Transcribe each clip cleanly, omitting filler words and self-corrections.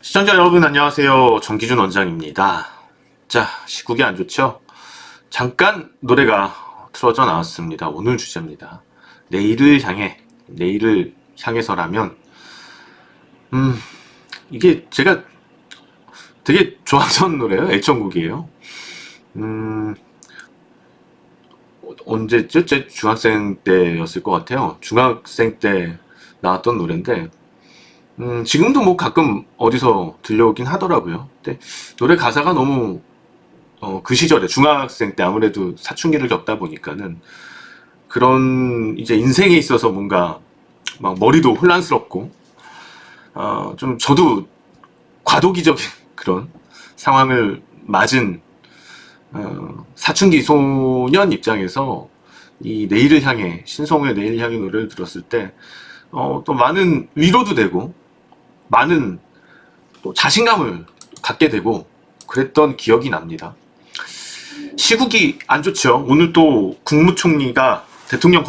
시청자 여러분 안녕하세요. 정기준 원장입니다. 자, 시국이 안 좋죠? 잠깐 노래가 틀어져 나왔습니다. 오늘 주제입니다. 내일을 향해서라면 이게 제가 되게 좋아하던 노래예요. 애청곡이에요. 언제죠? 제 중학생 때였을 것 같아요. 중학생 때 나왔던 노래인데 지금도 뭐 가끔 어디서 들려오긴 하더라고요. 근데 노래 가사가 너무 그 시절에 중학생 때 아무래도 사춘기를 겪다 보니까는 그런 이제 인생에 있어서 뭔가 막 머리도 혼란스럽고 좀 저도 과도기적인 그런 상황을 맞은 사춘기 소년 입장에서 이 내일을 향해 신성우의 내일을 향해 노래를 들었을 때 또 많은 위로도 되고 많은 또 자신감을 갖게 되고 그랬던 기억이 납니다. 시국이 안 좋죠. 오늘 또 국무총리가 대통령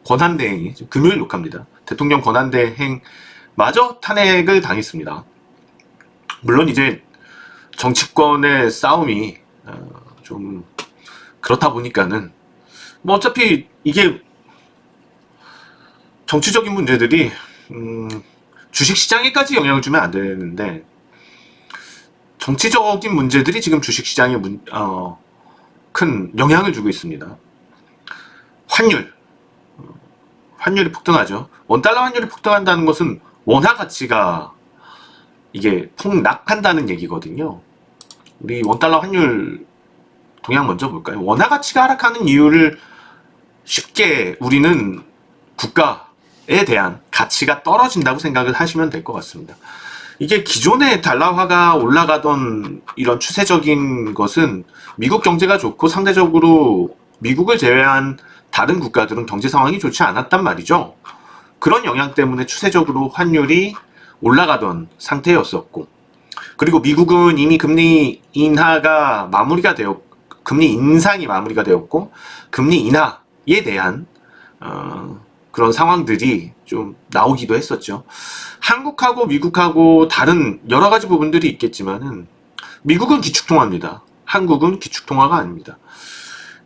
권한대행이 금요일 녹화입니다. 대통령 권한대행마저 탄핵을 당했습니다. 물론 이제 정치권의 싸움이 좀 그렇다 보니까는 뭐 어차피 이게 정치적인 문제들이 주식시장에까지 영향을 주면 안 되는데 정치적인 문제들이 지금 주식시장에 큰 영향을 주고 있습니다. 환율이 폭등하죠. 원달러 환율이 폭등한다는 것은 원화 가치가 이게 폭락한다는 얘기거든요. 우리 원달러 환율 동향 먼저 볼까요? 원화 가치가 하락하는 이유를 쉽게 우리는 국가에 대한 가치가 떨어진다고 생각을 하시면 될 것 같습니다. 이게 기존의 달러화가 올라가던 이런 추세적인 것은 미국 경제가 좋고 상대적으로 미국을 제외한 다른 국가들은 경제 상황이 좋지 않았단 말이죠. 그런 영향 때문에 추세적으로 환율이 올라가던 상태였었고, 그리고 미국은 이미 금리 인상이 마무리가 되었고 금리 인하에 대한 그런 상황들이 좀 나오기도 했었죠. 한국하고 미국하고 다른 여러 가지 부분들이 있겠지만은 미국은 기축통화입니다. 한국은 기축통화가 아닙니다.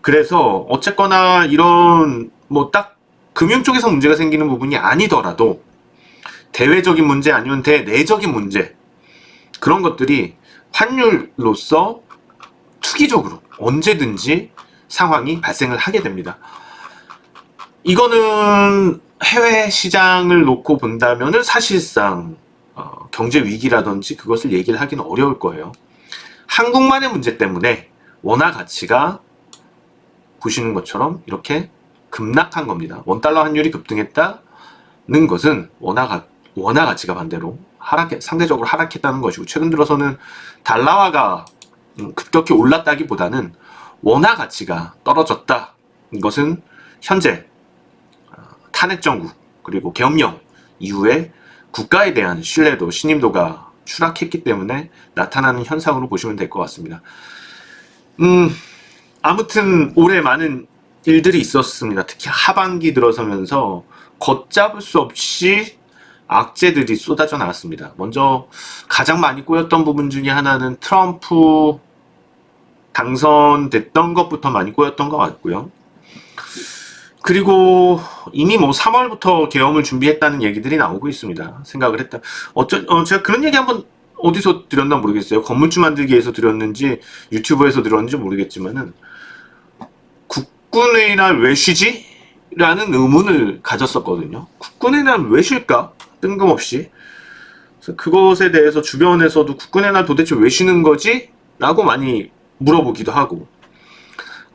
그래서 어쨌거나 이런 뭐 딱 금융 쪽에서 문제가 생기는 부분이 아니더라도 대외적인 문제 아니면 대내적인 문제, 그런 것들이 환율로서 투기적으로 언제든지 상황이 발생을 하게 됩니다. 이거는 해외 시장을 놓고 본다면은 사실상 경제 위기라든지 그것을 얘기를 하기는 어려울 거예요. 한국만의 문제 때문에 원화 가치가 보시는 것처럼 이렇게 급락한 겁니다. 원달러 환율이 급등했다는 것은 원화 가치가 반대로 상대적으로 하락했다는 것이고, 최근 들어서는 달러화가 급격히 올랐다기보다는 원화 가치가 떨어졌다. 이것은 현재 탄핵 정부 그리고 계엄령 이후에 국가에 대한 신뢰도, 신임도가 추락했기 때문에 나타나는 현상으로 보시면 될 것 같습니다. 아무튼 올해 많은 일들이 있었습니다. 특히 하반기 들어서면서 걷잡을 수 없이 악재들이 쏟아져 나왔습니다. 먼저 가장 많이 꼬였던 부분 중에 하나는 트럼프 당선됐던 것부터 많이 꼬였던 것 같고요. 그리고 이미 뭐 3월부터 계엄을 준비했다는 얘기들이 나오고 있습니다. 생각을 했다. 제가 그런 얘기 한번 어디서 드렸나 모르겠어요. 건물주 만들기에서 드렸는지 유튜브에서 들었는지 모르겠지만은 국군의 날 왜 쉬지? 라는 의문을 가졌었거든요. 국군의 날 왜 쉴까? 뜬금없이. 그래서 그것에 대해서 주변에서도 국군의 날 도대체 왜 쉬는 거지? 라고 많이 물어보기도 하고,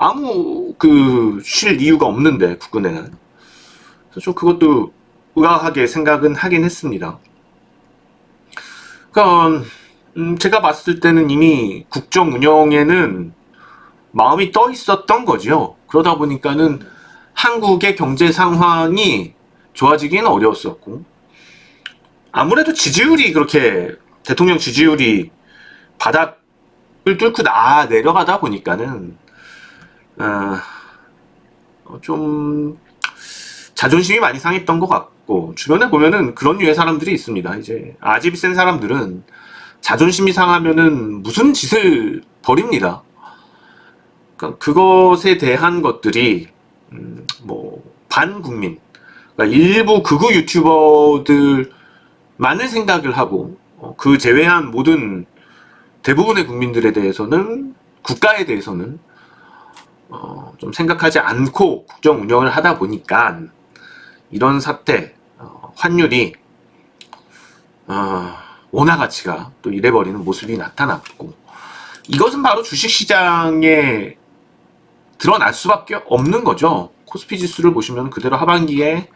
아무 쉴 이유가 없는데 국군의 날. 그래서 좀 그것도 의아하게 생각은 하긴 했습니다. 그러니까 제가 봤을 때는 이미 국정 운영에는 마음이 떠 있었던 거죠. 그러다 보니까는 한국의 경제 상황이 좋아지기는 어려웠었고, 아무래도 대통령 지지율이 바닥을 뚫고 내려가다 보니까는 좀 자존심이 많이 상했던 것 같고, 주변에 보면은 그런 류의 사람들이 있습니다. 이제 아집이 센 사람들은 자존심이 상하면은 무슨 짓을 벌입니다. 그러니까 그것에 대한 것들이 뭐 반국민, 그러니까 일부 극우 유튜버들만을 생각을 하고 그 제외한 모든 대부분의 국민들에 대해서는 국가에 대해서는 좀 생각하지 않고 국정 운영을 하다 보니까 이런 사태, 환율이 원화 가치가 또 이래버리는 모습이 나타났고, 이것은 바로 주식시장에 드러날 수밖에 없는 거죠. 코스피 지수를 보시면 그대로 하반기에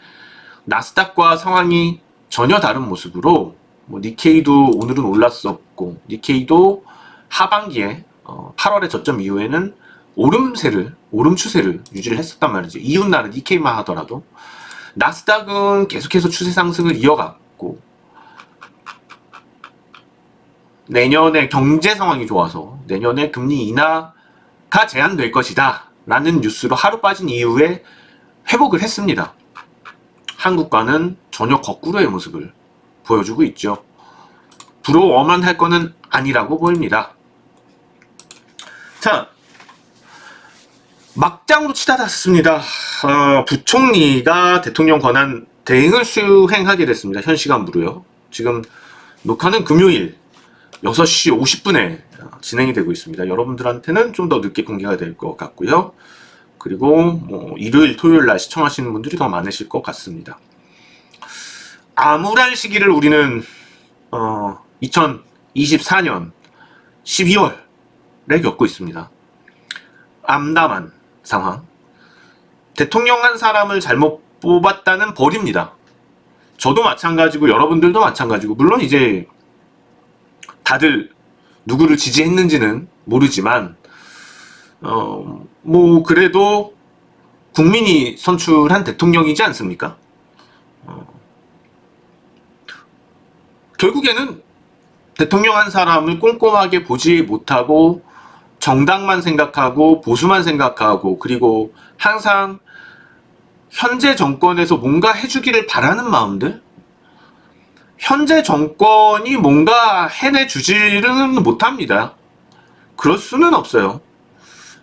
나스닥과 상황이 전혀 다른 모습으로, 뭐 니케이도 오늘은 올랐었고, 니케이도 하반기에 8월의 저점 이후에는 오름 추세를 유지를 했었단 말이죠. 이웃나라 니케이만 하더라도. 나스닥은 계속해서 추세 상승을 이어갔고, 내년에 경제 상황이 좋아서 내년에 금리 인하가 제한될 것이다 라는 뉴스로 하루 빠진 이후에 회복을 했습니다. 한국과는 전혀 거꾸로의 모습을 보여주고 있죠. 부러워만 할 거는 아니라고 보입니다. 자, 막장으로 치닫았습니다. 부총리가 대통령 권한 대행을 수행하게 됐습니다. 현 시간부로요. 지금 녹화는 금요일 6시 50분에 진행이 되고 있습니다. 여러분들한테는 좀 더 늦게 공개가 될 것 같고요. 그리고 뭐 일요일, 토요일 날 시청하시는 분들이 더 많으실 것 같습니다. 암울한 시기를 우리는 2024년 12월에 겪고 있습니다. 암담한 상황. 대통령 한 사람을 잘못 뽑았다는 벌입니다. 저도 마찬가지고 여러분들도 마찬가지고, 물론 이제 다들 누구를 지지했는지는 모르지만 뭐 그래도 국민이 선출한 대통령이지 않습니까? 결국에는 대통령 한 사람을 꼼꼼하게 보지 못하고 정당만 생각하고 보수만 생각하고, 그리고 항상 현재 정권에서 뭔가 해주기를 바라는 마음들, 현재 정권이 뭔가 해내주지는 못합니다. 그럴 수는 없어요.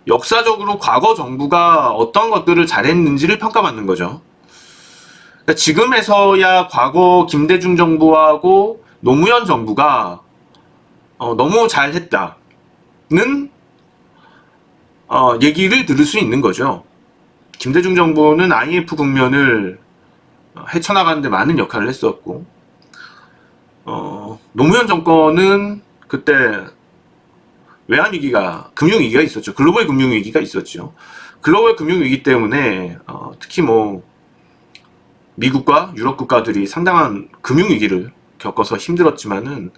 역사적으로 과거 정부가 어떤 것들을 잘했는지를 평가받는 거죠. 그러니까 지금에서야 과거 김대중 정부하고 노무현 정부가 너무 잘했다는 얘기를 들을 수 있는 거죠. 김대중 정부는 IMF 국면을 헤쳐나가는 데 많은 역할을 했었고, 노무현 정권은 그때 외환위기가, 금융위기가 있었죠. 글로벌 금융위기가 있었죠. 글로벌 금융위기 때문에 특히 뭐 미국과 유럽 국가들이 상당한 금융위기를 겪어서 힘들었지만은,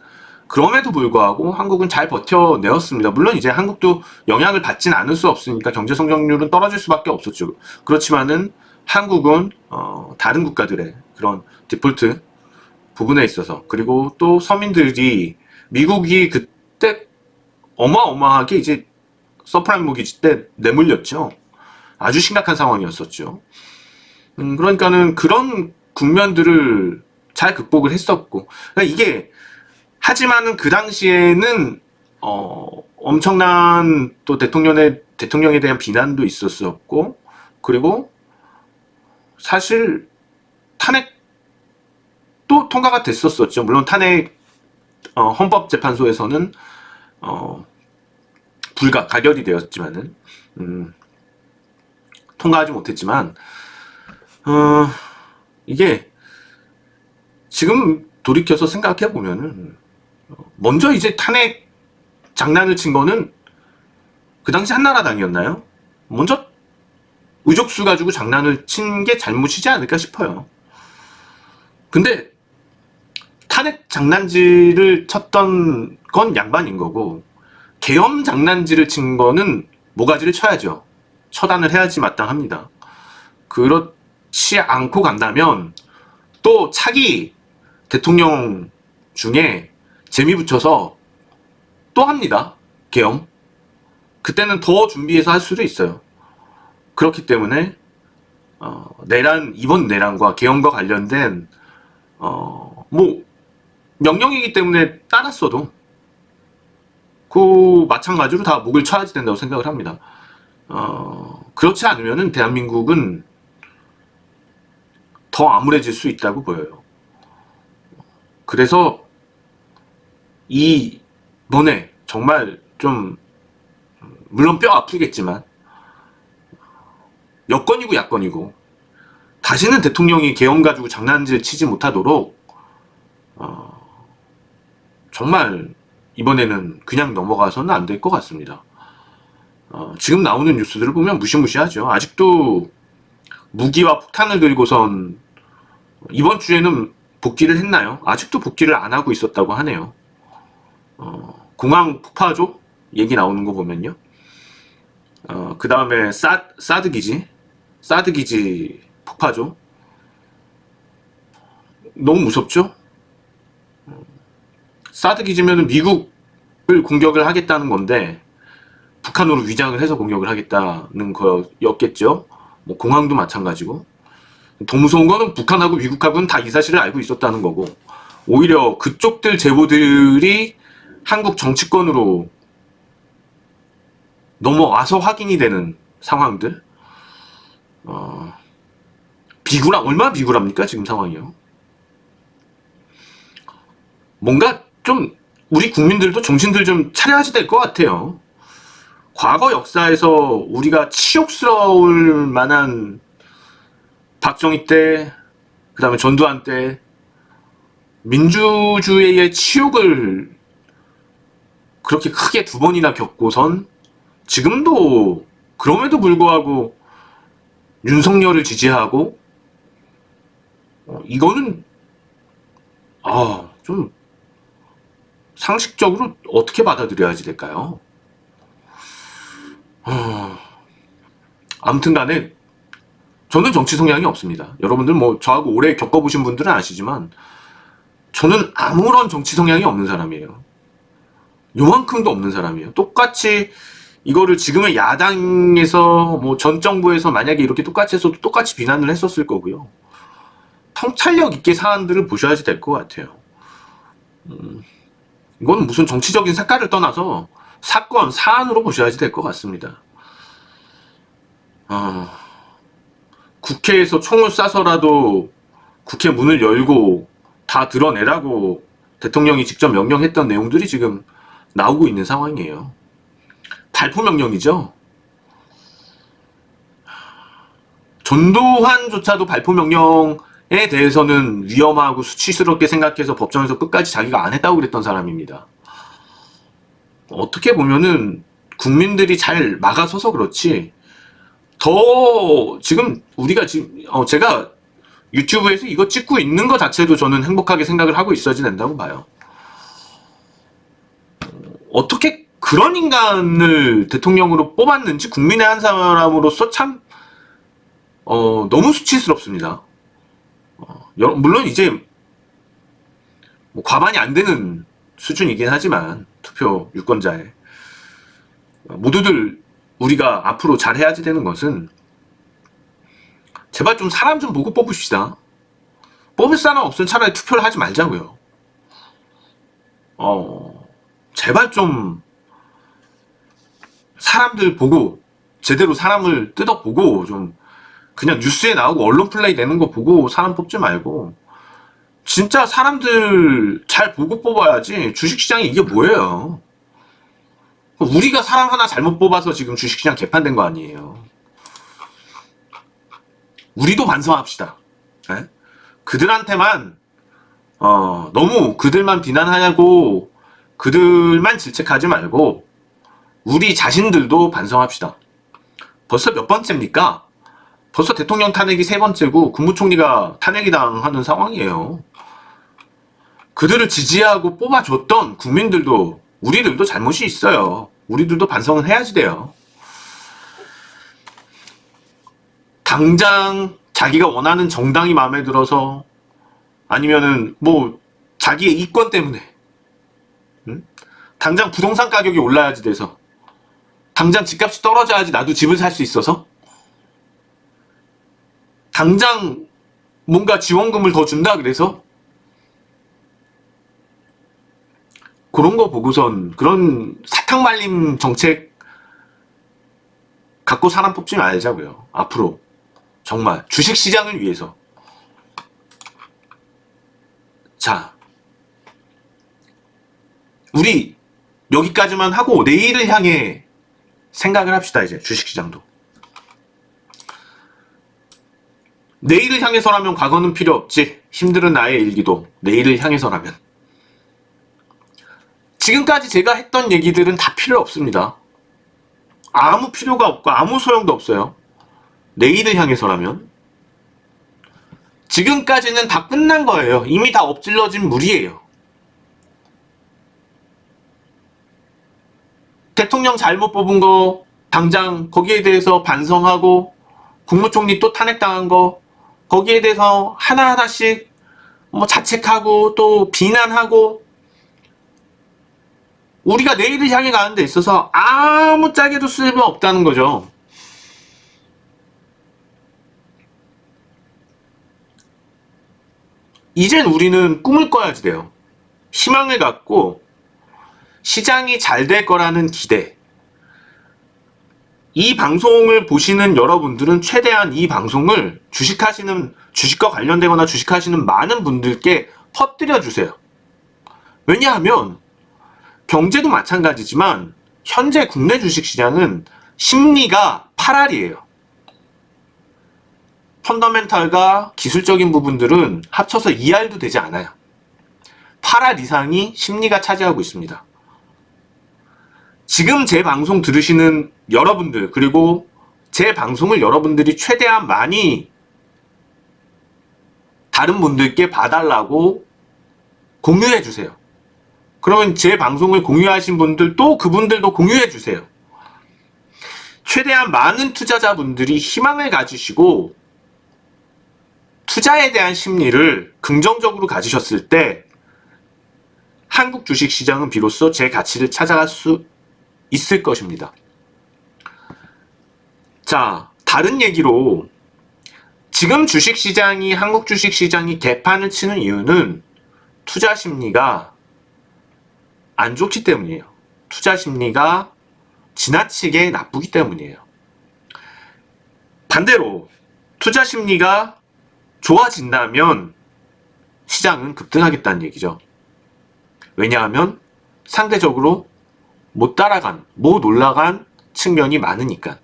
그럼에도 불구하고 한국은 잘 버텨내었습니다. 물론 이제 한국도 영향을 받진 않을 수 없으니까 경제 성장률은 떨어질 수밖에 없었죠. 그렇지만은 한국은 다른 국가들의 그런 디폴트 부분에 있어서, 그리고 또 서민들이 미국이 그때 어마어마하게 이제 서프라임 모기지 때 내몰렸죠. 아주 심각한 상황이었었죠. 그러니까는 그런 국면들을 잘 극복을 했었고, 그러니까 이게, 하지만은 그 당시에는 엄청난 또 대통령에 대한 비난도 있었었고, 그리고 사실 탄핵도 통과가 됐었었죠. 물론 탄핵 헌법재판소에서는 가결이 되었지만은 통과하지 못했지만, 이게 지금 돌이켜서 생각해 보면은, 먼저 이제 탄핵 장난을 친 거는 그 당시 한나라당이었나요? 먼저 의족수 가지고 장난을 친 게 잘못이지 않을까 싶어요. 근데 탄핵 장난질을 쳤던 건 양반인 거고, 계엄 장난질을 친 거는 모가지를 쳐야죠. 처단을 해야지 마땅합니다. 그렇지 않고 간다면 또 차기 대통령 중에 재미 붙여서 또 합니다. 계엄. 그때는 더 준비해서 할 수도 있어요. 그렇기 때문에 이번 내란과 계엄과 관련된 뭐 명령이기 때문에 따랐어도 그 마찬가지로 다 목을 쳐야 된다고 생각을 합니다. 그렇지 않으면은 대한민국은 더 암울해질 수 있다고 보여요. 그래서 이번에 정말 좀 물론 뼈 아프겠지만 여건이고 야건이고 다시는 대통령이 계엄 가지고 장난질 치지 못하도록 정말 이번에는 그냥 넘어가서는 안 될 것 같습니다. 지금 나오는 뉴스들을 보면 무시무시하죠. 아직도 무기와 폭탄을 들고선 이번 주에는 복귀를 했나요? 아직도 복귀를 안 하고 있었다고 하네요. 공항 폭파죠? 얘기 나오는 거 보면요. 그 다음에 사드 기지 폭파죠. 너무 무섭죠? 사드 기지면은 미국을 공격을 하겠다는 건데 북한으로 위장을 해서 공격을 하겠다는 거였겠죠. 뭐 공항도 마찬가지고. 더 무서운 거는 북한하고 미국하고는 다 이 사실을 알고 있었다는 거고, 오히려 그쪽들 제보들이 한국 정치권으로 넘어와서 확인이 되는 상황들. 얼마나 비굴합니까 지금 상황이요. 뭔가 좀 우리 국민들도 정신들 좀 차려야 될 것 같아요. 과거 역사에서 우리가 치욕스러울 만한 박정희 때, 그 다음에 전두환 때 민주주의의 치욕을 그렇게 크게 2번이나 겪고선 지금도 그럼에도 불구하고 윤석열을 지지하고 이거는 좀 상식적으로 어떻게 받아들여야지 될까요? 아무튼 간에 저는 정치 성향이 없습니다. 여러분들 뭐 저하고 오래 겪어보신 분들은 아시지만 저는 아무런 정치 성향이 없는 사람이에요. 요만큼도 없는 사람이에요. 똑같이 이거를 지금의 야당에서 뭐 전 정부에서 만약에 이렇게 똑같이 해서도 똑같이 비난을 했었을 거고요. 통찰력 있게 사안들을 보셔야지 될 것 같아요. 이건 무슨 정치적인 색깔을 떠나서 사건, 사안으로 보셔야지 될 것 같습니다. 국회에서 총을 쏴서라도 국회 문을 열고 다 드러내라고 대통령이 직접 명령했던 내용들이 지금 나오고 있는 상황이에요. 발포 명령이죠. 전두환조차도 발포 명령에 대해서는 위험하고 수치스럽게 생각해서 법정에서 끝까지 자기가 안 했다고 그랬던 사람입니다. 어떻게 보면은 국민들이 잘 막아서서 그렇지, 더 지금 우리가 지금 제가 유튜브에서 이거 찍고 있는 것 자체도 저는 행복하게 생각을 하고 있어야 된다고 봐요. 어떻게 그런 인간을 대통령으로 뽑았는지 국민의 한 사람으로서 참 너무 수치스럽습니다. 물론 이제 뭐 과반이 안 되는 수준이긴 하지만 투표 유권자에 모두들 우리가 앞으로 잘 해야지 되는 것은 제발 좀 사람 좀 보고 뽑읍시다. 뽑을 사람 없으면 차라리 투표를 하지 말자고요. 제발 좀 사람들 보고 제대로 사람을 뜯어보고 좀 그냥 뉴스에 나오고 언론 플레이 내는 거 보고 사람 뽑지 말고 진짜 사람들 잘 보고 뽑아야지. 주식시장이 이게 뭐예요? 우리가 사람 하나 잘못 뽑아서 지금 주식시장 개판된 거 아니에요. 우리도 반성합시다. 네? 그들한테만 너무 그들만 비난하냐고 그들만 질책하지 말고 우리 자신들도 반성합시다. 벌써 몇 번째입니까? 벌써 대통령 탄핵이 3번째고 국무총리가 탄핵이 당하는 상황이에요. 그들을 지지하고 뽑아줬던 국민들도 우리들도 잘못이 있어요. 우리들도 반성을 해야지 돼요. 당장 자기가 원하는 정당이 마음에 들어서 아니면은 뭐 자기의 이권 때문에 당장 부동산 가격이 올라야지 돼서 당장 집값이 떨어져야지 나도 집을 살 수 있어서 당장 뭔가 지원금을 더 준다 그래서 그런 거 보고선 그런 사탕 말림 정책 갖고 사람 뽑지 말자고요. 앞으로 정말 주식시장을 위해서. 자, 우리 여기까지만 하고 내일을 향해 생각을 합시다. 이제 주식시장도 내일을 향해서라면 과거는 필요 없지. 힘들은 나의 일기도 내일을 향해서라면. 지금까지 제가 했던 얘기들은 다 필요 없습니다. 아무 필요가 없고 아무 소용도 없어요. 내일을 향해서라면. 지금까지는 다 끝난 거예요. 이미 다 엎질러진 물이에요. 대통령 잘못 뽑은 거 당장 거기에 대해서 반성하고, 국무총리 또 탄핵당한 거 거기에 대해서 하나하나씩 뭐 자책하고 또 비난하고, 우리가 내일을 향해 가는 데 있어서 아무 짝에도 쓸모 없다는 거죠. 이젠 우리는 꿈을 꿔야지 돼요. 희망을 갖고 시장이 잘 될 거라는 기대. 이 방송을 보시는 여러분들은 최대한 이 방송을 주식과 관련되거나 주식하시는 많은 분들께 퍼뜨려 주세요. 왜냐하면 경제도 마찬가지지만 현재 국내 주식시장은 심리가 8알이에요. 펀더멘탈과 기술적인 부분들은 합쳐서 2알도 되지 않아요. 8알 이상이 심리가 차지하고 있습니다. 지금 제 방송 들으시는 여러분들, 그리고 제 방송을 여러분들이 최대한 많이 다른 분들께 봐달라고 공유해 주세요. 그러면 제 방송을 공유하신 분들도 그분들도 공유해 주세요. 최대한 많은 투자자분들이 희망을 가지시고 투자에 대한 심리를 긍정적으로 가지셨을 때 한국 주식시장은 비로소 제 가치를 찾아갈 수 있을 것입니다. 자, 다른 얘기로 지금 주식시장이, 한국 주식시장이 개판을 치는 이유는 투자 심리가 안 좋기 때문이에요. 투자 심리가 지나치게 나쁘기 때문이에요. 반대로 투자 심리가 좋아진다면 시장은 급등하겠다는 얘기죠. 왜냐하면 상대적으로 못 올라간 측면이 많으니까.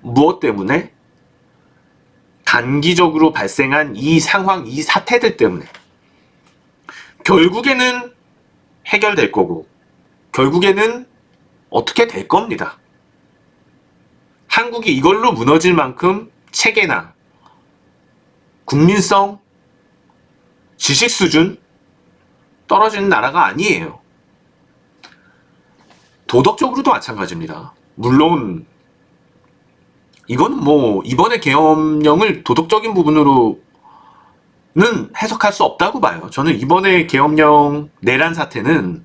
무엇 때문에? 단기적으로 발생한 이 상황, 이 사태들 때문에. 결국에는 해결될 거고, 결국에는 어떻게 될 겁니다. 한국이 이걸로 무너질 만큼 체계나 국민성, 지식 수준 떨어지는 나라가 아니에요. 도덕적으로도 마찬가지입니다. 물론 이건 뭐 이번에 계엄령을 도덕적인 부분으로는 해석할 수 없다고 봐요. 저는 이번에 계엄령 내란 사태는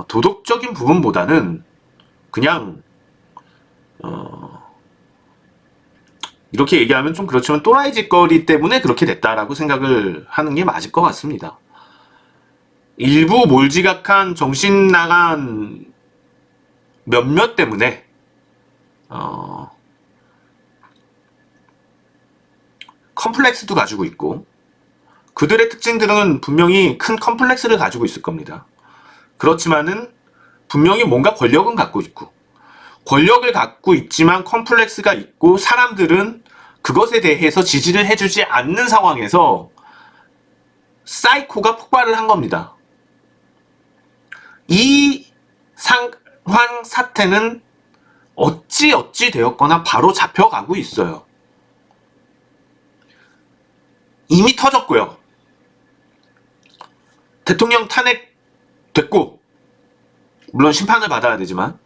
도덕적인 부분보다는 그냥 이렇게 얘기하면 좀 그렇지만 또라이 짓거리 때문에 그렇게 됐다라고 생각을 하는 게 맞을 것 같습니다. 일부 몰지각한 정신 나간 몇몇 때문에 컴플렉스도 가지고 있고, 그들의 특징들은 분명히 큰 컴플렉스를 가지고 있을 겁니다. 그렇지만은 분명히 뭔가 권력은 갖고 있고, 권력을 갖고 있지만 컴플렉스가 있고, 사람들은 그것에 대해서 지지를 해주지 않는 상황에서 사이코가 폭발을 한 겁니다. 이 상황 사태는 어찌 되었거나 바로 잡혀가고 있어요. 이미 터졌고요. 대통령 탄핵 됐고, 물론 심판을 받아야 되지만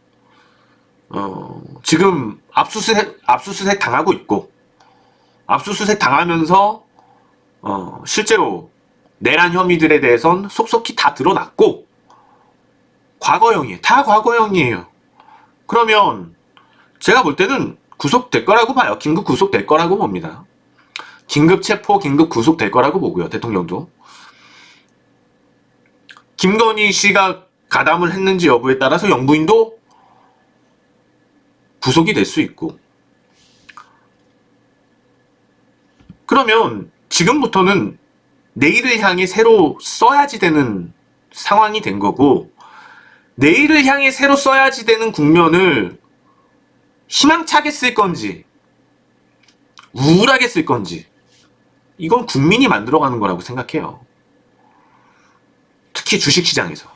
지금 압수수색 당하고 있고, 압수수색 당하면서 실제로 내란 혐의들에 대해선 속속히 다 드러났고, 과거형이에요. 다 과거형이에요. 그러면 제가 볼 때는 구속될 거라고 봐요. 긴급 구속될 거라고 봅니다. 긴급 체포, 긴급 구속될 거라고 보고요. 대통령도. 김건희 씨가 가담을 했는지 여부에 따라서 영부인도 부속이 될 수 있고, 그러면 지금부터는 내일을 향해 새로 써야지 되는 상황이 된 거고, 내일을 향해 새로 써야지 되는 국면을 희망차게 쓸 건지 우울하게 쓸 건지, 이건 국민이 만들어가는 거라고 생각해요. 특히 주식시장에서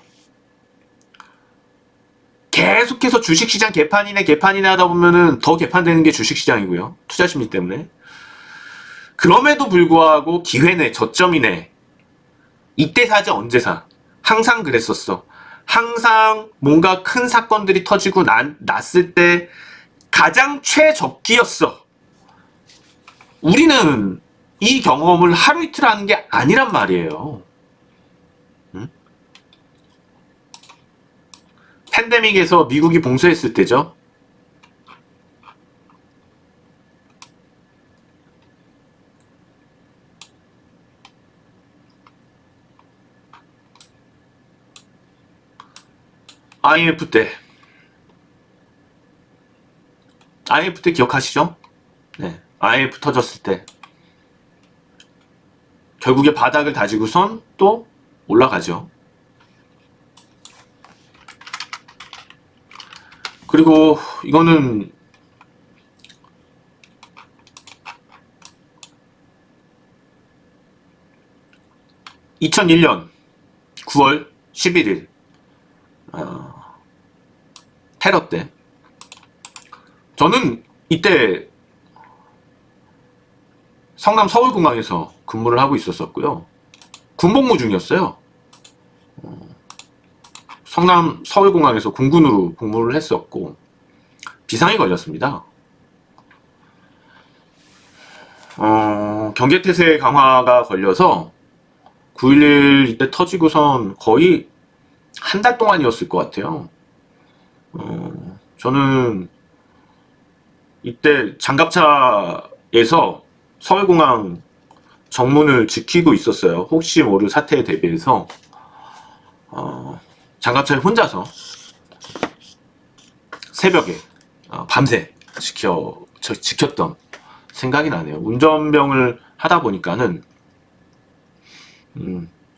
계속해서 주식시장 개판이네 하다 보면은 더 개판되는 게 주식시장이고요, 투자심리 때문에. 그럼에도 불구하고 기회네, 저점이네, 이때 사지 언제 사, 항상 그랬었어. 항상 뭔가 큰 사건들이 터지고 났을 때 가장 최적기였어. 우리는 이 경험을 하루 이틀 하는 게 아니란 말이에요. 응? 팬데믹에서 미국이 봉쇄했을 때죠. IMF 때 기억하시죠? 네, IMF 터졌을 때 결국에 바닥을 다지고선 또 올라가죠. 그리고 이거는 (2001년 9월 11일) 테러 때 저는 이때 성남 서울공항에서 근무를 하고 있었었고요. 군복무 중이었어요. 성남 서울공항에서 군군으로 복무를 했었고 비상이 걸렸습니다. 경계태세 강화가 걸려서 9.11 이때 터지고선 거의 한 달 동안이었을 것 같아요. 저는 이때 장갑차에서 서울공항 정문을 지키고 있었어요. 혹시 모를 사태에 대비해서 장갑차에 혼자서 새벽에 밤새 지켰던 생각이 나네요. 운전병을 하다 보니까는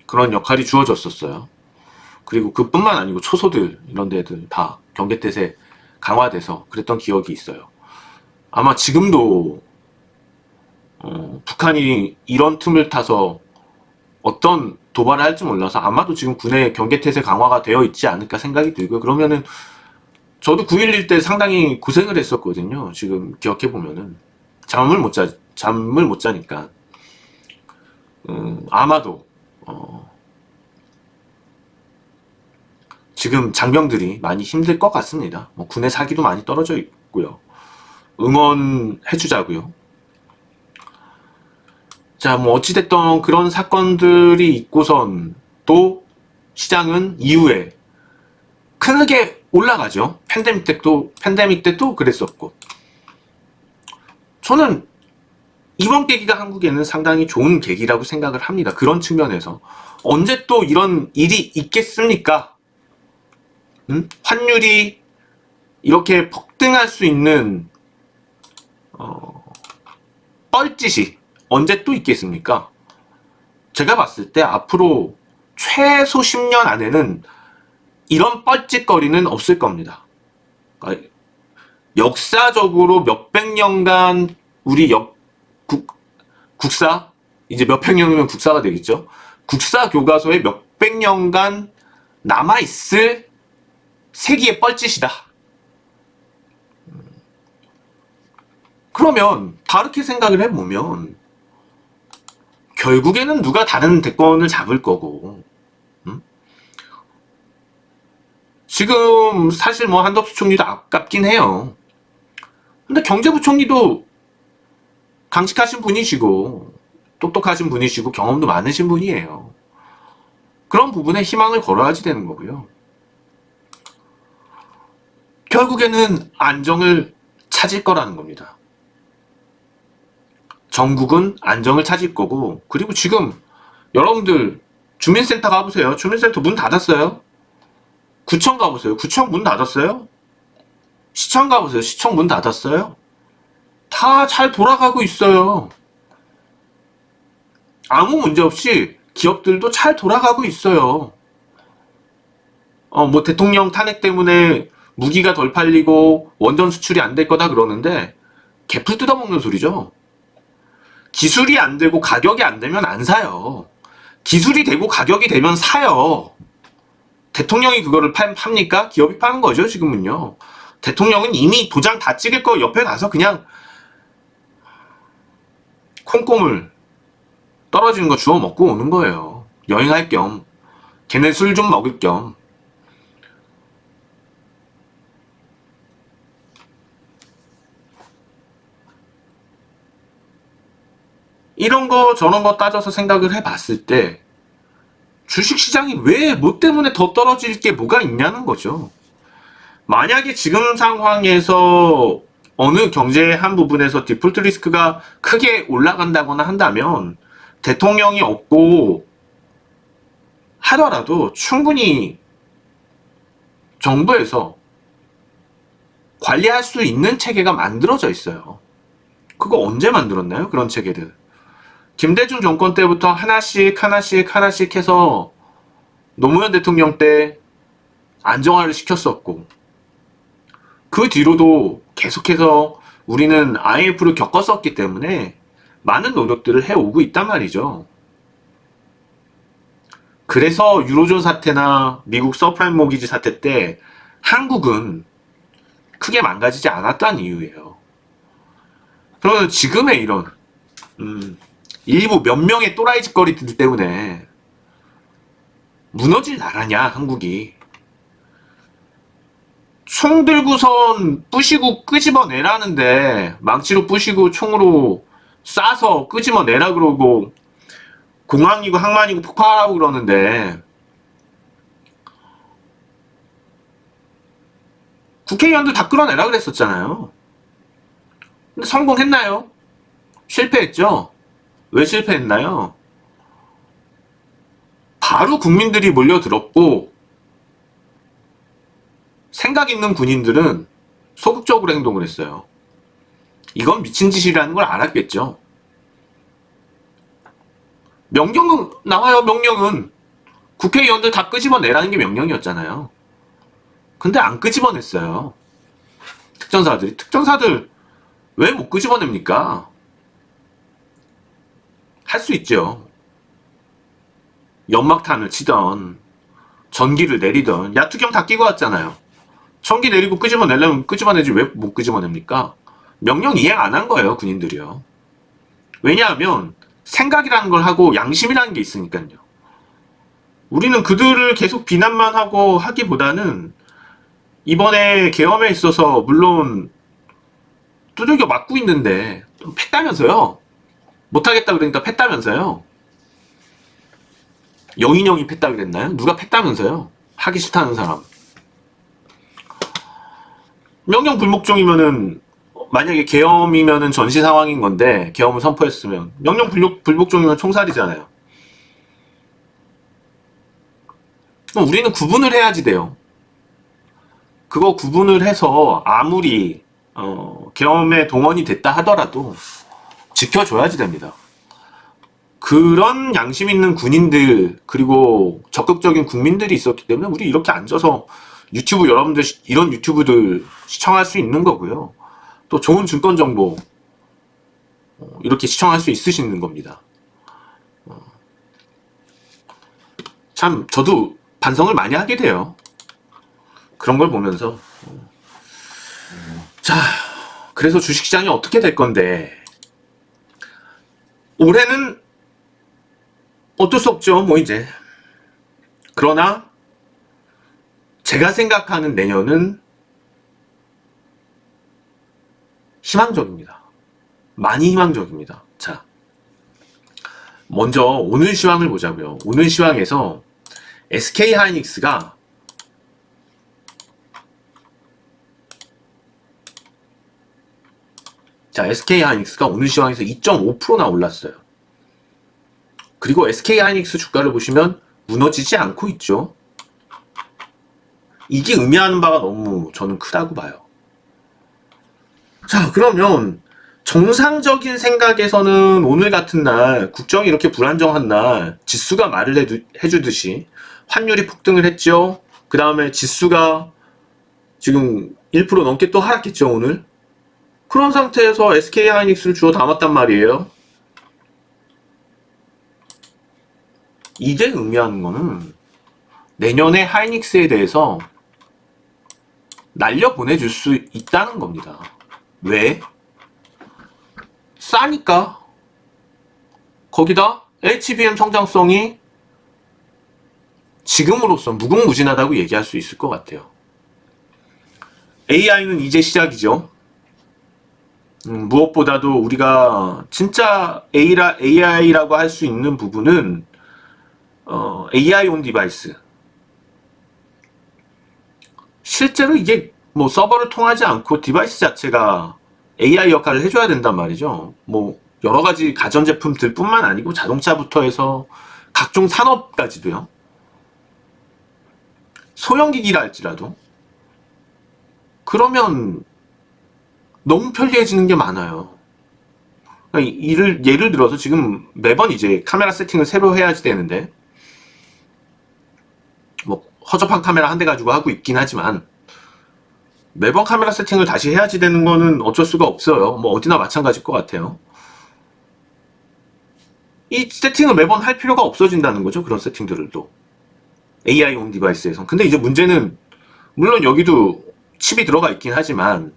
그런 역할이 주어졌었어요. 그리고 그뿐만 아니고 초소들 이런 데들 다 경계태세 강화돼서 그랬던 기억이 있어요. 아마 지금도 북한이 이런 틈을 타서 어떤 도발을 할지 몰라서 아마도 지금 군의 경계태세 강화가 되어 있지 않을까 생각이 들고요. 그러면은 저도 9.11 때 상당히 고생을 했었거든요. 지금 기억해보면은 잠을 못 자니까 아마도 지금 장병들이 많이 힘들 것 같습니다. 군의 사기도 많이 떨어져 있고요. 응원해주자고요. 자, 어찌됐던 그런 사건들이 있고선 또 시장은 이후에 크게 올라가죠. 팬데믹 때 또 그랬었고. 저는 이번 계기가 한국에는 상당히 좋은 계기라고 생각을 합니다. 그런 측면에서. 언제 또 이런 일이 있겠습니까? 환율이 이렇게 폭등할 수 있는 뻘짓이 언제 또 있겠습니까? 제가 봤을 때 앞으로 최소 10년 안에는 이런 뻘짓거리는 없을 겁니다. 그러니까 역사적으로 몇백 년간 우리 국사, 이제 몇백 년이면 국사가 되겠죠. 국사 교과서에 몇백 년간 남아있을 세기의 뻘짓이다. 그러면 다르게 생각을 해보면 결국에는 누가 다른 대권을 잡을 거고, 지금 사실 한덕수 총리도 아깝긴 해요. 근데 경제부총리도 강직하신 분이시고 똑똑하신 분이시고 경험도 많으신 분이에요. 그런 부분에 희망을 걸어야지 되는 거고요. 결국에는 안정을 찾을 거라는 겁니다. 정국은 안정을 찾을 거고, 그리고 지금 여러분들 주민센터 가보세요. 주민센터 문 닫았어요. 구청 가보세요. 구청 문 닫았어요. 시청 가보세요. 시청 문 닫았어요. 다 잘 돌아가고 있어요. 아무 문제 없이 기업들도 잘 돌아가고 있어요. 뭐 대통령 탄핵 때문에 무기가 덜 팔리고 원전 수출이 안 될 거다 그러는데 개풀 뜯어먹는 소리죠. 기술이 안 되고 가격이 안 되면 안 사요. 기술이 되고 가격이 되면 사요. 대통령이 그거를 팝니까? 기업이 파는 거죠, 지금은요. 대통령은 이미 도장 다 찍을 거 옆에 가서 그냥 콩고물 떨어지는 거 주워 먹고 오는 거예요. 여행할 겸, 걔네 술 좀 먹을 겸. 이런 거 저런 거 따져서 생각을 해봤을 때 주식시장이 왜 뭐 때문에 더 떨어질 게 뭐가 있냐는 거죠. 만약에 지금 상황에서 어느 경제의 한 부분에서 디폴트 리스크가 크게 올라간다거나 한다면 대통령이 없고 하더라도 충분히 정부에서 관리할 수 있는 체계가 만들어져 있어요. 그거 언제 만들었나요? 그런 체계들. 김대중 정권 때부터 하나씩 해서 노무현 대통령 때 안정화를 시켰었고 그 뒤로도 계속해서 우리는 IMF를 겪었었기 때문에 많은 노력들을 해오고 있단 말이죠. 그래서 유로존 사태나 미국 서프라임 모기지 사태 때 한국은 크게 망가지지 않았다는 이유예요. 그러면 지금의 이런 일부 몇 명의 또라이 짓거리들 때문에 무너질 나라냐 한국이. 총 들고선 부시고 끄집어내라는데 망치로 부시고 총으로 쏴서 끄집어내라 그러고 공항이고 항만이고 폭파하라고 그러는데 국회의원들 다 끌어내라 그랬었잖아요. 근데 성공했나요? 실패했죠? 왜 실패했나요? 바로 국민들이 몰려들었고 생각 있는 군인들은 소극적으로 행동을 했어요. 이건 미친 짓이라는 걸 알았겠죠. 명령은 나와요. 명령은 국회의원들 다 끄집어내라는 게 명령이었잖아요. 근데 안 끄집어냈어요. 특전사들 왜 못 끄집어냅니까? 할 수 있죠. 연막탄을 치던 전기를 내리던 야투경 다 끼고 왔잖아요. 전기 내리고 끄집어내려면 끄집어내지 왜 못 끄집어냅니까? 명령 이행 안 한 거예요, 군인들이요. 왜냐하면 생각이라는 걸 하고 양심이라는 게 있으니까요. 우리는 그들을 계속 비난만 하고 하기보다는 이번에 계엄에 있어서 물론 두들겨 맞고 있는데 팼다면서요. 못하겠다 그러니까 팼다면서요. 영인형이 팼다 그랬나요? 누가 팼다면서요. 하기 싫다는 사람. 명령 불복종이면은 만약에 계엄이면은 전시 상황인 건데 계엄을 선포했으면 명령 불복종이면 총살이잖아요. 그럼 우리는 구분을 해야지 돼요. 그거 구분을 해서 아무리 계엄에 동원이 됐다 하더라도 지켜줘야지 됩니다. 그런 양심 있는 군인들 그리고 적극적인 국민들이 있었기 때문에 우리 이렇게 앉아서 유튜브 여러분들 이런 유튜브들 시청할 수 있는 거고요. 또 좋은 증권 정보 이렇게 시청할 수 있으시는 겁니다. 참 저도 반성을 많이 하게 돼요. 그런 걸 보면서 자 그래서 주식시장이 어떻게 될 건데 올해는 어쩔 수 없죠. 뭐 이제 그러나 제가 생각하는 내년은 희망적입니다. 많이 희망적입니다. 자, 먼저 오늘 시황을 보자고요. 오늘 시황에서 SK하이닉스가 오늘 시황에서 2.5%나 올랐어요. 그리고 SK하이닉스 주가를 보시면 무너지지 않고 있죠. 이게 의미하는 바가 너무 저는 크다고 봐요. 자, 그러면 정상적인 생각에서는 오늘 같은 날, 국정이 이렇게 불안정한 날, 지수가 말을 해주듯이 환율이 폭등을 했죠. 그 다음에 지수가 지금 1% 넘게 또 하락했죠, 오늘. 그런 상태에서 SK하이닉스를 주워 담았단 말이에요. 이게 의미하는 거는 내년에 하이닉스에 대해서 날려보내줄 수 있다는 겁니다. 왜? 싸니까. 거기다 HBM 성장성이 지금으로선 무궁무진하다고 얘기할 수 있을 것 같아요. AI는 이제 시작이죠. 무엇보다도 우리가 진짜 AI라고 할 수 있는 부분은 AI 온 디바이스. 실제로 이게 뭐 서버를 통하지 않고 디바이스 자체가 AI 역할을 해줘야 된단 말이죠. 뭐 여러 가지 가전제품들 뿐만 아니고 자동차부터 해서 각종 산업까지도요. 소형기기라 할지라도. 그러면 너무 편리해지는 게 많아요. 그러니까 예를 들어서 지금 매번 이제 카메라 세팅을 새로 해야지 되는데, 뭐 허접한 카메라 한 대 가지고 하고 있긴 하지만 매번 카메라 세팅을 다시 해야지 되는 거는 어쩔 수가 없어요. 뭐 어디나 마찬가지일 것 같아요. 이 세팅을 매번 할 필요가 없어진다는 거죠. 그런 세팅들도 AI 온 디바이스에선. 근데 이제 문제는 물론 여기도 칩이 들어가 있긴 하지만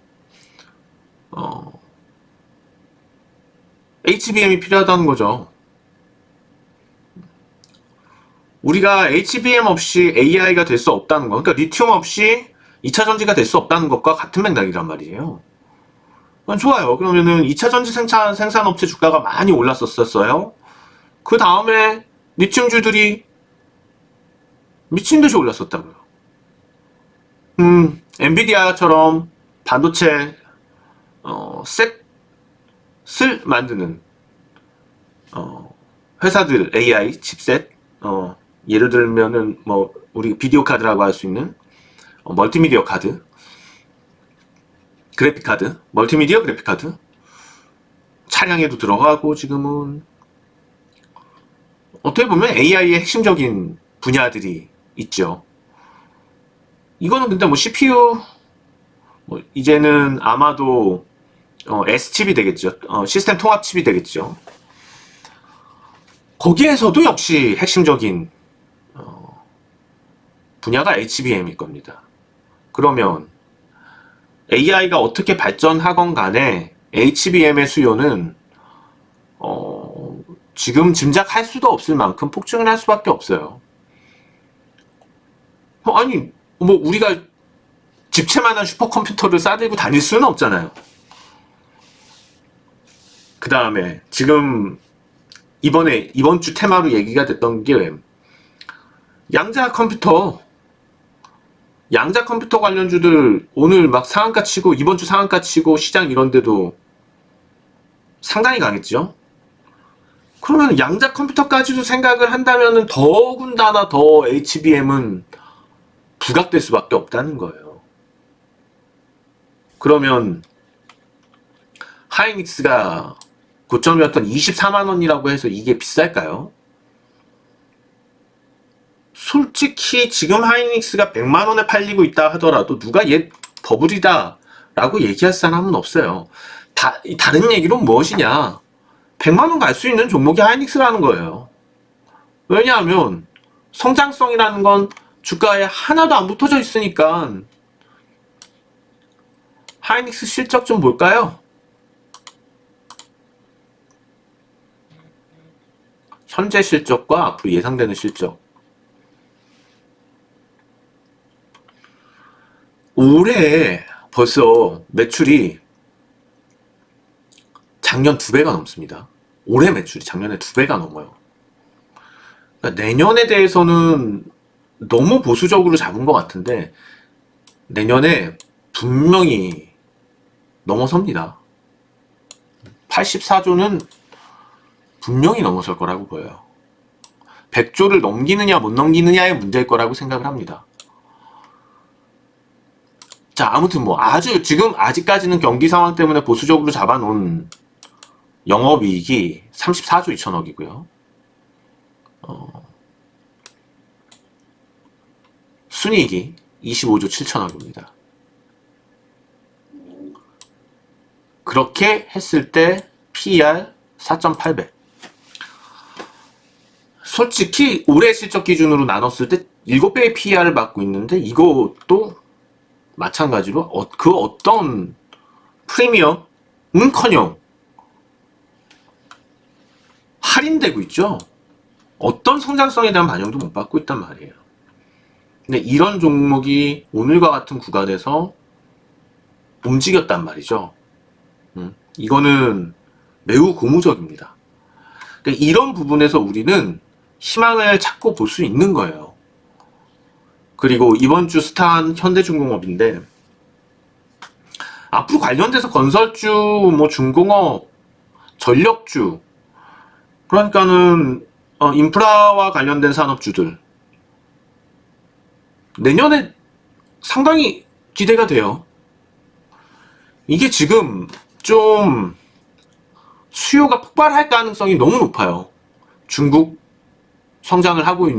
HBM이 필요하다는 거죠. 우리가 HBM 없이 AI가 될 수 없다는 거, 그러니까 리튬 없이 2차 전지가 될 수 없다는 것과 같은 맥락이란 말이에요. 좋아요. 그러면은 2차 전지 생산업체 주가가 많이 올랐었어요. 그 다음에 리튬주들이 미친 듯이 올랐었다고요. 엔비디아처럼 반도체 셋을 만드는 회사들, AI 칩셋, 예를 들면은 뭐 우리 비디오 카드라고 할 수 있는 멀티미디어 카드, 그래픽 카드, 멀티미디어 그래픽 카드, 차량에도 들어가고 지금은 어떻게 보면 AI의 핵심적인 분야들이 있죠. 이거는 근데 뭐 CPU, 뭐 이제는 아마도 S칩이 되겠죠. 시스템 통합칩이 되겠죠. 거기에서도 역시 핵심적인 분야가 HBM일 겁니다. 그러면 AI가 어떻게 발전하건 간에 HBM의 수요는 지금 짐작할 수도 없을 만큼 폭증을 할 수밖에 없어요. 아니 뭐 우리가 집채만한 슈퍼컴퓨터를 싸들고 다닐 수는 없잖아요. 그 다음에 지금 이번 주 테마로 얘기가 됐던 게 양자 컴퓨터 관련주들 오늘 막 상한가 치고 이번 주 상한가 치고 시장 이런데도 상당히 강했죠. 그러면 양자 컴퓨터까지도 생각을 한다면은 더군다나 더 HBM은 부각될 수밖에 없다는 거예요. 그러면 하이닉스가 고점이었던 24만원이라고 해서 이게 비쌀까요? 솔직히 지금 하이닉스가 100만원에 팔리고 있다 하더라도 누가 얘 버블이다 라고 얘기할 사람은 없어요. 다른 얘기로 무엇이냐, 100만원 갈 수 있는 종목이 하이닉스라는 거예요. 왜냐하면 성장성이라는 건 주가에 하나도 안 붙어져 있으니까. 하이닉스 실적 좀 볼까요? 현재 실적과 앞으로 예상되는 실적. 올해 벌써 매출이 작년 2배가 넘습니다. 올해 매출이 작년에 2배가 넘어요. 그러니까 내년에 대해서는 너무 보수적으로 잡은 것 같은데 내년에 분명히 넘어섭니다. 84조는 분명히 넘어설 거라고 보여요. 100조를 넘기느냐 못 넘기느냐의 문제일 거라고 생각을 합니다. 자, 아무튼 뭐 지금 아직까지는 경기 상황 때문에 보수적으로 잡아놓은 영업이익이 34조 2천억이고요. 순이익이 25조 7천억입니다. 그렇게 했을 때 PER 4.8배. 솔직히 올해 실적 기준으로 나눴을 때 7배의 PER을 받고 있는데 이것도 마찬가지로 그 어떤 프리미엄은커녕 할인되고 있죠. 어떤 성장성에 대한 반영도 못 받고 있단 말이에요. 근데 이런 종목이 오늘과 같은 구간에서 움직였단 말이죠. 이거는 매우 고무적입니다. 그러니까 이런 부분에서 우리는 희망을 찾고 볼 수 있는 거예요. 그리고 이번 주 스타한 현대중공업인데 앞으로 관련돼서 건설주, 뭐 중공업, 전력주, 그러니까는 인프라와 관련된 산업주들 내년에 상당히 기대가 돼요. 이게 지금 좀 수요가 폭발할 가능성이 너무 높아요. 중국 성장을 하고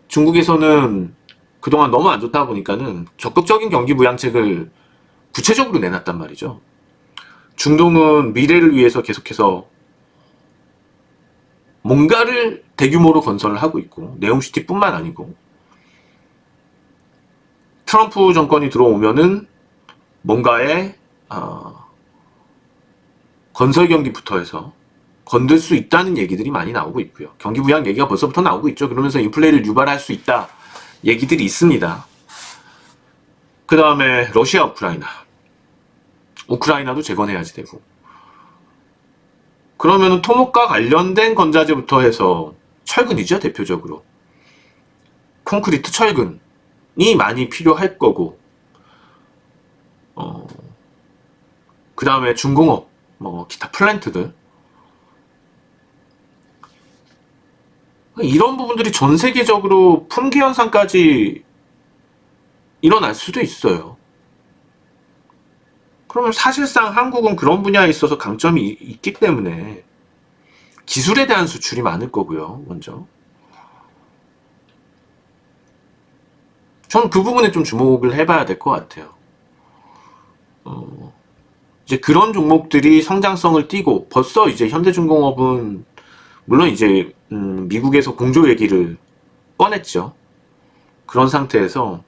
중국에서는 그동안 너무 안 좋다 보니까는 적극적인 경기 부양책을 구체적으로 내놨단 말이죠. 중동은 미래를 위해서 계속해서 뭔가를 대규모로 건설을 하고 있고, 네옴시티뿐만 아니고 트럼프 정권이 들어오면은 뭔가의 건설 경기부터 해서 건들 수 있다는 얘기들이 많이 나오고 있고요. 경기 부양 얘기가 벌써부터 나오고 있죠. 그러면서 인플레를 유발할 수 있다 얘기들이 있습니다. 그 다음에 러시아, 우크라이나도 재건해야지 되고, 그러면은 토목과 관련된 건자재부터 해서 철근이죠. 대표적으로 콘크리트, 철근이 많이 필요할 거고, 그 다음에 중공업, 뭐 기타 플랜트들, 이런 부분들이 전 세계적으로 품귀 현상까지 일어날 수도 있어요. 그러면 사실상 한국은 그런 분야에 있어서 강점이 있기 때문에 기술에 대한 수출이 많을 거고요. 먼저 전 그 부분에 좀 주목을 해봐야 될 것 같아요. 이제 그런 종목들이 성장성을 띠고, 벌써 이제 현대중공업은 물론 이제 미국에서 공조 얘기를 꺼냈죠. 그런 상태에서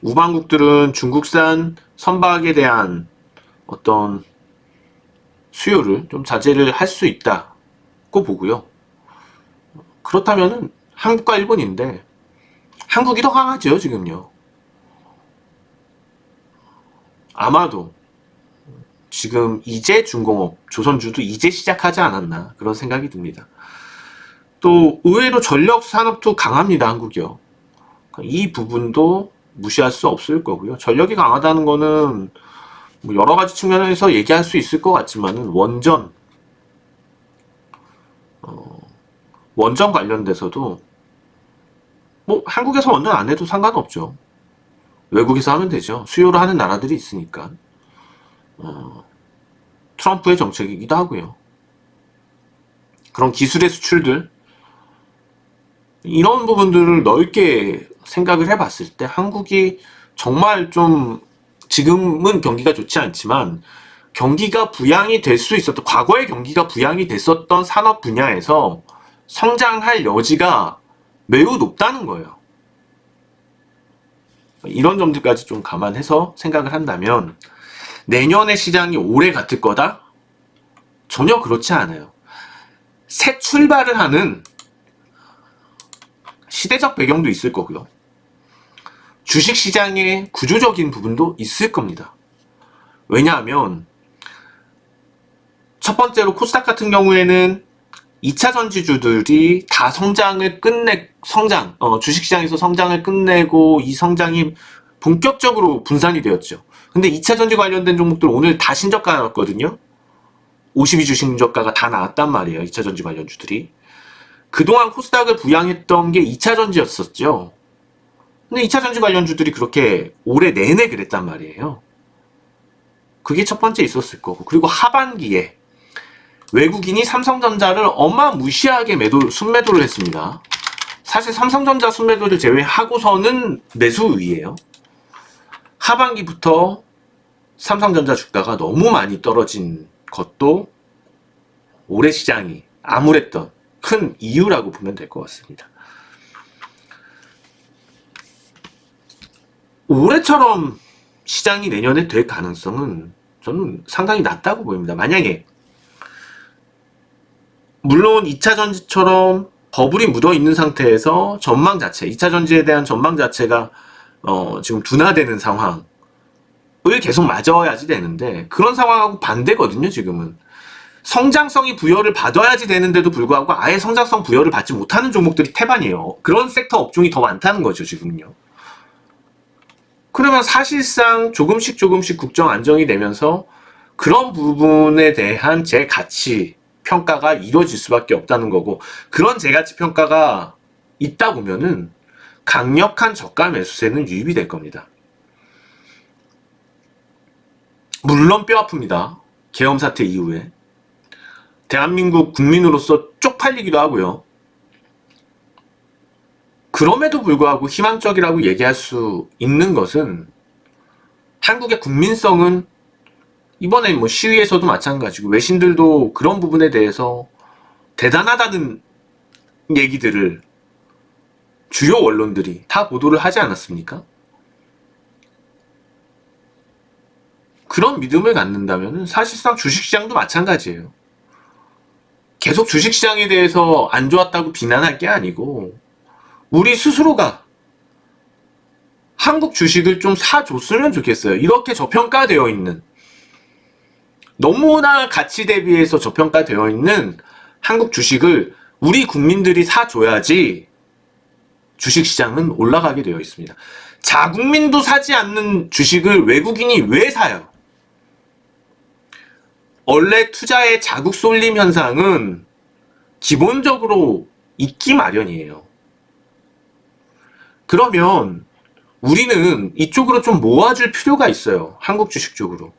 우방국들은 중국산 선박에 대한 어떤 수요를 좀 자제를 할 수 있다고 보고요. 그렇다면은 한국과 일본인데 한국이 더 강하죠, 지금요. 아마도 지금 이제 중공업, 조선주도 이제 시작하지 않았나 그런 생각이 듭니다. 또 의외로 전력 산업도 강합니다, 한국이요. 이 부분도 무시할 수 없을 거고요. 전력이 강하다는 거는 뭐 여러 가지 측면에서 얘기할 수 있을 것 같지만은 원전 관련돼서도 뭐 한국에서 원전 안 해도 상관없죠. 외국에서 하면 되죠. 수요를 하는 나라들이 있으니까. 트럼프의 정책이기도 하고요. 그런 기술의 수출들, 이런 부분들을 넓게 생각을 해봤을 때 한국이 정말 좀 지금은 경기가 좋지 않지만 경기가 부양이 될 수 있었던, 과거에 경기가 부양이 됐었던 산업 분야에서 성장할 여지가 매우 높다는 거예요. 이런 점들까지 좀 감안해서 생각을 한다면 내년의 시장이 올해 같을 거다? 전혀 그렇지 않아요. 새 출발을 하는 시대적 배경도 있을 거고요. 주식시장의 구조적인 부분도 있을 겁니다. 왜냐하면 첫 번째로 코스닥 같은 경우에는 2차 전지주들이 다 주식시장에서 성장을 끝내고 이 성장이 본격적으로 분산이 되었죠. 근데 2차 전지 관련된 종목들 오늘 다 신저가 나왔거든요. 52주 신저가가 다 나왔단 말이에요. 2차 전지 관련주들이. 그동안 코스닥을 부양했던 게 2차전지였었죠. 근데 2차전지 관련주들이 그렇게 올해 내내 그랬단 말이에요. 그게 첫 번째 있었을 거고. 그리고 하반기에 외국인이 삼성전자를 어마무시하게 순매도를 했습니다. 사실 삼성전자 순매도를 제외하고서는 매수 우위예요. 하반기부터 삼성전자 주가가 너무 많이 떨어진 것도 올해 시장이 암울했던 큰 이유라고 보면 될 것 같습니다. 올해처럼 시장이 내년에 될 가능성은 저는 상당히 낮다고 보입니다. 만약에 물론 2차전지처럼 버블이 묻어있는 상태에서 전망 자체, 2차전지에 대한 전망 자체가 지금 둔화되는 상황을 계속 맞아야지 되는데 그런 상황하고 반대거든요. 지금은 성장성이 부여를 받아야지 되는데도 불구하고 아예 성장성 부여를 받지 못하는 종목들이 태반이에요. 그런 섹터 업종이 더 많다는 거죠. 지금은요. 그러면 사실상 조금씩 국정 안정이 되면서 그런 부분에 대한 제 가치 평가가 이루어질 수밖에 없다는 거고, 그런 제 가치 평가가 있다 보면은 강력한 저가 매수세는 유입이 될 겁니다. 물론 뼈 아픕니다. 계엄 사태 이후에 대한민국 국민으로서 쪽팔리기도 하고요. 그럼에도 불구하고 희망적이라고 얘기할 수 있는 것은 한국의 국민성은 이번에 뭐 시위에서도 마찬가지고 외신들도 그런 부분에 대해서 대단하다는 얘기들을 주요 언론들이 다 보도를 하지 않았습니까? 그런 믿음을 갖는다면 사실상 주식시장도 마찬가지예요. 계속 주식시장에 대해서 안 좋았다고 비난할 게 아니고 우리 스스로가 한국 주식을 좀 사줬으면 좋겠어요. 이렇게 저평가되어 있는, 너무나 가치 대비해서 저평가되어 있는 한국 주식을 우리 국민들이 사줘야지 주식시장은 올라가게 되어 있습니다. 자국민도 사지 않는 주식을 외국인이 왜 사요? 원래 투자의 자국 쏠림 현상은 기본적으로 있기 마련이에요. 그러면 우리는 이쪽으로 좀 모아줄 필요가 있어요. 한국 주식 쪽으로.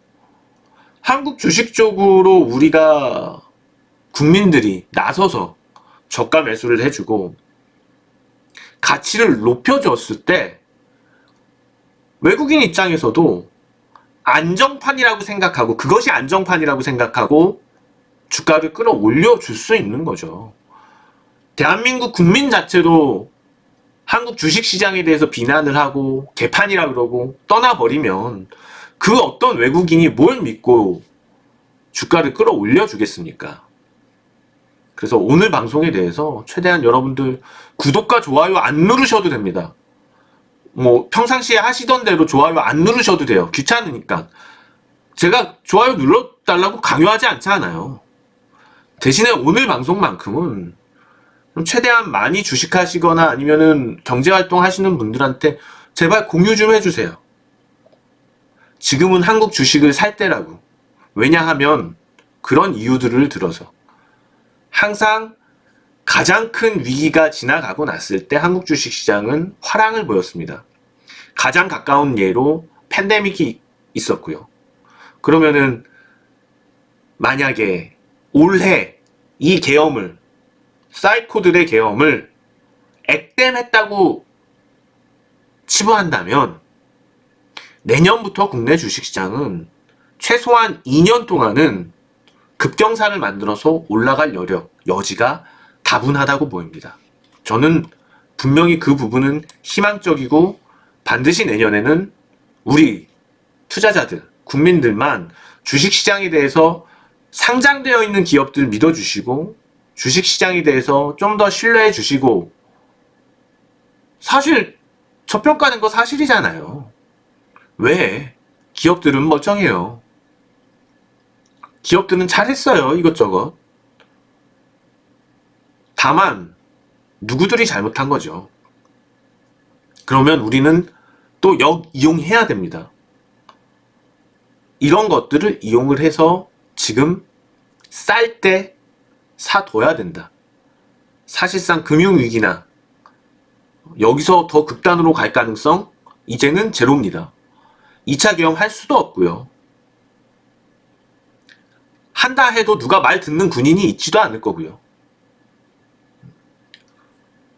한국 주식 쪽으로 우리가 국민들이 나서서 저가 매수를 해주고 가치를 높여줬을 때 외국인 입장에서도 안정판이라고 생각하고, 그것이 안정판이라고 생각하고 주가를 끌어올려 줄 수 있는 거죠. 대한민국 국민 자체도 한국 주식시장에 대해서 비난을 하고 개판이라 그러고 떠나버리면 그 어떤 외국인이 뭘 믿고 주가를 끌어올려 주겠습니까? 그래서 오늘 방송에 대해서 최대한 여러분들 구독과 좋아요 안 누르셔도 됩니다. 뭐 평상시에 하시던 대로 좋아요 안 누르셔도 돼요. 귀찮으니까. 제가 좋아요 눌러달라고 강요하지 않잖아요. 대신에 오늘 방송만큼은 최대한 많이 주식하시거나 아니면은 경제활동 하시는 분들한테 제발 공유 좀 해주세요. 지금은 한국 주식을 살 때라고. 왜냐하면 그런 이유들을 들어서 항상 가장 큰 위기가 지나가고 났을 때 한국 주식시장은 화랑을 보였습니다. 가장 가까운 예로 팬데믹이 있었고요. 그러면은 만약에 올해 이 계엄을, 사이코들의 계엄을 액땜했다고 치부한다면 내년부터 국내 주식시장은 최소한 2년 동안은 급경사를 만들어서 올라갈 여지가 다분하다고 보입니다. 저는 분명히 그 부분은 희망적이고 반드시 내년에는 우리 투자자들, 국민들만 주식시장에 대해서 상장되어 있는 기업들 믿어주시고 주식시장에 대해서 좀 더 신뢰해 주시고, 사실 저평가는 거 사실이잖아요. 왜? 기업들은 멀쩡해요. 기업들은 잘했어요. 이것저것. 다만 누구들이 잘못한 거죠. 그러면 우리는 또 이용해야 됩니다. 이런 것들을 이용을 해서 지금 쌀 때 사둬야 된다. 사실상 금융위기나 여기서 더 극단으로 갈 가능성 이제는 제로입니다. 2차 계엄 할 수도 없고요. 한다 해도 누가 말 듣는 군인이 있지도 않을 거고요.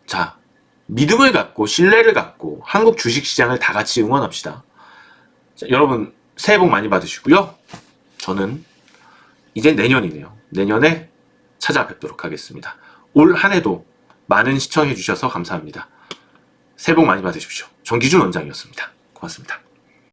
자, 믿음을 갖고 신뢰를 갖고 한국 주식시장을 다 같이 응원합시다. 자, 여러분 새해 복 많이 받으시고요. 저는 이제 내년이네요. 내년에 찾아뵙도록 하겠습니다. 올 한 해도 많은 시청해 주셔서 감사합니다. 새해 복 많이 받으십시오. 정기준 원장이었습니다. 고맙습니다.